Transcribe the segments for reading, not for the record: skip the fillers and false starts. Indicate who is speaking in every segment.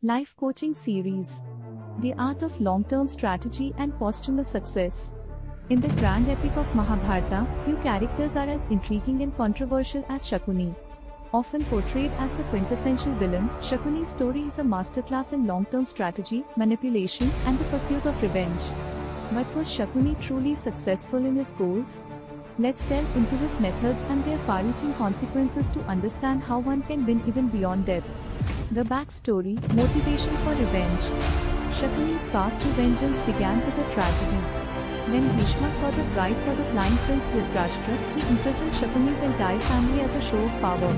Speaker 1: Life Coaching Series. The Art of Long-Term Strategy and Posthumous Success. In the grand epic of Mahabharata, few characters are as intriguing and controversial as Shakuni. Often portrayed as the quintessential villain, Shakuni's story is a masterclass in long-term strategy, manipulation, and the pursuit of revenge. But was Shakuni truly successful in his goals? Let's delve into his methods and their far-reaching consequences to understand how one can win even beyond death. The backstory, motivation for revenge. Shakuni's path to vengeance began with a tragedy. When Bhishma saw the bride for the flying prince Dhritarashtra, he imprisoned Shakuni's entire family as a show of power.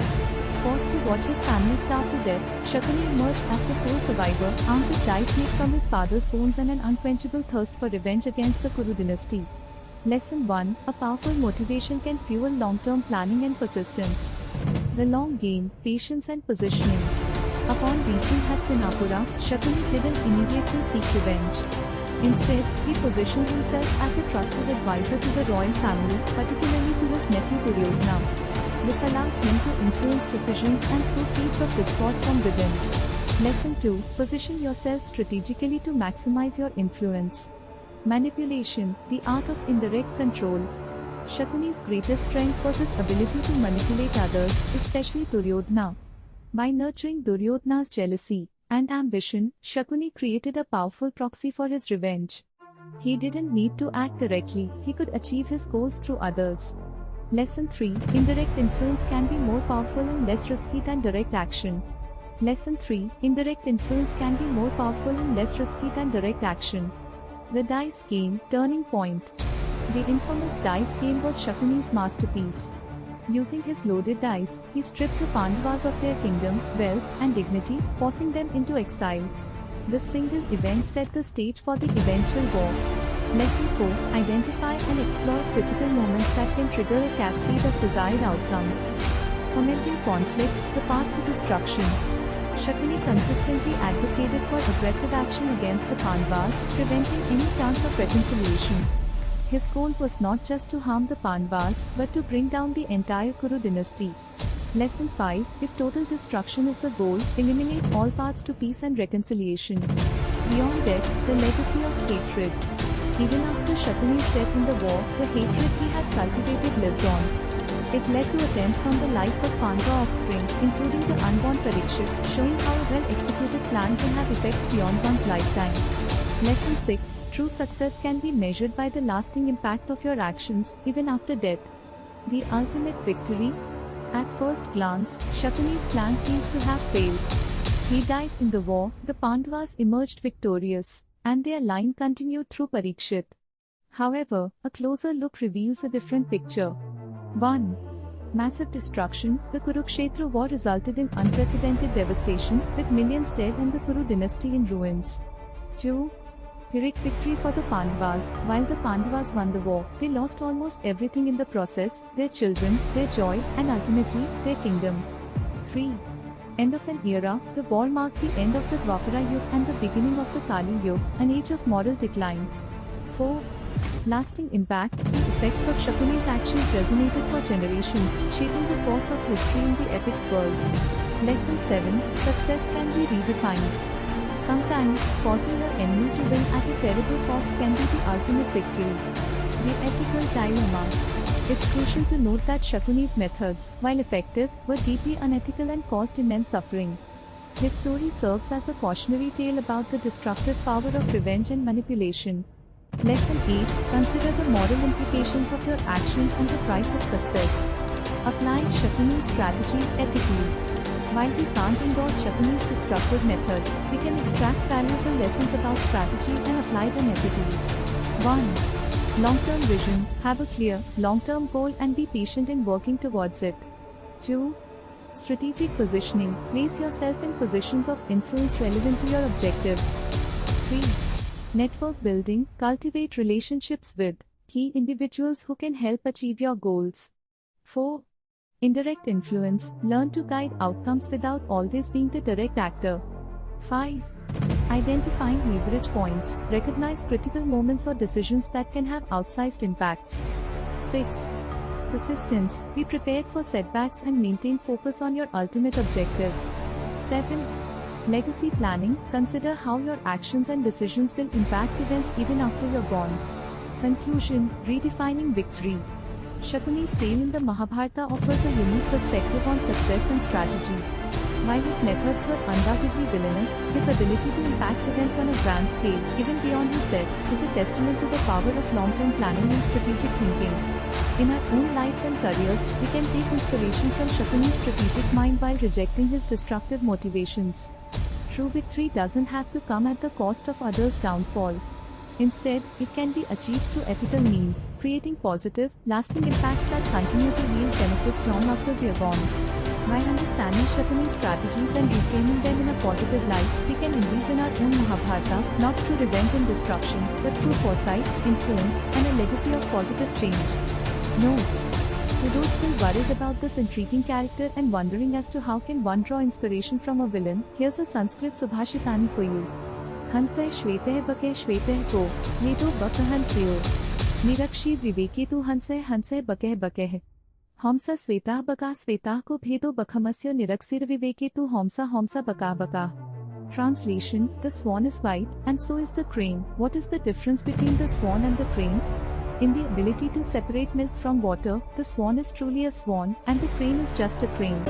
Speaker 1: Forced to watch his family starve to death, Shakuni emerged as the sole survivor, armed with dice made from his father's bones and an unquenchable thirst for revenge against the Kuru dynasty. Lesson 1. A powerful motivation can fuel long-term planning and persistence. The long game, patience and positioning. Upon reaching Hastinapura, Shakuni didn't immediately seek revenge. Instead, he positioned himself as a trusted advisor to the royal family, particularly to his nephew Duryodhana. This allowed him to influence decisions and sow seeds of discord from within. Lesson 2. Position yourself strategically to maximize your influence. Manipulation, the art of indirect control. Shakuni's greatest strength was his ability to manipulate others, especially Duryodhana. By nurturing Duryodhana's jealousy and ambition, Shakuni created a powerful proxy for his revenge. He didn't need to act directly, he could achieve his goals through others. Lesson 3. Indirect influence can be more powerful and less risky than direct action. Lesson 3. Indirect influence can be more powerful and less risky than direct action. The dice game, turning point. The infamous dice game was Shakuni's masterpiece. Using his loaded dice, he stripped the Pandavas of their kingdom, wealth, and dignity, forcing them into exile. This single event set the stage for the eventual war. Lesson 4. Identify and explore critical moments that can trigger a cascade of desired outcomes. Fomenting conflict, the path to destruction. Shakuni consistently advocated for aggressive action against the Pandavas, preventing any chance of reconciliation. His goal was not just to harm the Pandavas, but to bring down the entire Kuru dynasty. Lesson 5. If total destruction is the goal, eliminate all paths to peace and reconciliation. Beyond death, the legacy of hatred. Even after Shakuni's death in the war, the hatred he had cultivated lived on. It led to attempts on the lives of Pandava offspring, including the unborn Parikshit, showing how a well-executed plan can have effects beyond one's lifetime. Lesson 6. True success can be measured by the lasting impact of your actions, even after death. The ultimate victory? At first glance, Shakuni's plan seems to have failed. He died in the war, the Pandavas emerged victorious, and their line continued through Parikshit. However, a closer look reveals a different picture. 1. Massive destruction. The Kurukshetra war resulted in unprecedented devastation, with millions dead and the Kuru dynasty in ruins. 2. Pyrrhic victory for the Pandavas. While the Pandavas won the war, they lost almost everything in the process, their children, their joy, and ultimately, their kingdom. 3. End of an era. The war marked the end of the Dwapara Yuga and the beginning of the Kali Yuga, an age of moral decline. 4. Lasting impact. The effects of Shakuni's actions resonated for generations, shaping the course of history in the epic's world. Lesson 7. Success can be redefined. Sometimes, forcing your enemy to win at a terrible cost can be the ultimate victory. The ethical dilemma. It's crucial to note that Shakuni's methods, while effective, were deeply unethical and caused immense suffering. His story serves as a cautionary tale about the destructive power of revenge and manipulation. Lesson 8. Consider the moral implications of your actions and the price of success. Applying Shakuni's strategies ethically. While we can't endorse Shakuni's destructive methods, we can extract valuable lessons about strategy and apply them ethically. 1. Long-term vision. Have a clear, long-term goal and be patient in working towards it. 2. Strategic positioning. Place yourself in positions of influence relevant to your objectives. 3. Network building. Cultivate relationships with key individuals who can help achieve your goals. 4. Indirect influence. Learn to guide outcomes without always being the direct actor. 5. Identifying leverage points. Recognize critical moments or decisions that can have outsized impacts. 6. Persistence. Be prepared for setbacks and maintain focus on your ultimate objective. 7. Legacy planning, consider how your actions and decisions will impact events even after you're gone. Conclusion, redefining victory. Shakuni's tale in the Mahabharata offers a unique perspective on success and strategy. While his methods were undoubtedly villainous, his ability to impact events on a grand scale, even beyond his death, is a testament to the power of long-term planning and strategic thinking. In our own lives and careers, we can take inspiration from Shakuni's strategic mind while rejecting his destructive motivations. True victory doesn't have to come at the cost of others' downfall. Instead, it can be achieved through ethical means, creating positive, lasting impacts that continue to yield benefits long after we are gone. By understanding Shakuni's strategies and reframing them in a positive light, we can indeed win our own Mahabharata, not through revenge and destruction, but through foresight, influence, and a legacy of positive change. Note: to those still worried about this intriguing character and wondering as to how can one draw inspiration from a villain, here's a Sanskrit Subhashitani for you. Hansay shveteh bakeh shveteh ko, yeto bakahansyo. Nirakshi viveketu hansay hansay bakeh bakeh. Homsa svetah baka svetah ko bhedo bakhamasyo niraksir viveketu homsa homsa baka baka. Translation: the swan is white, and so is the crane. What is the difference between the swan and the crane? In the ability to separate milk from water, the swan is truly a swan, and the crane is just a crane.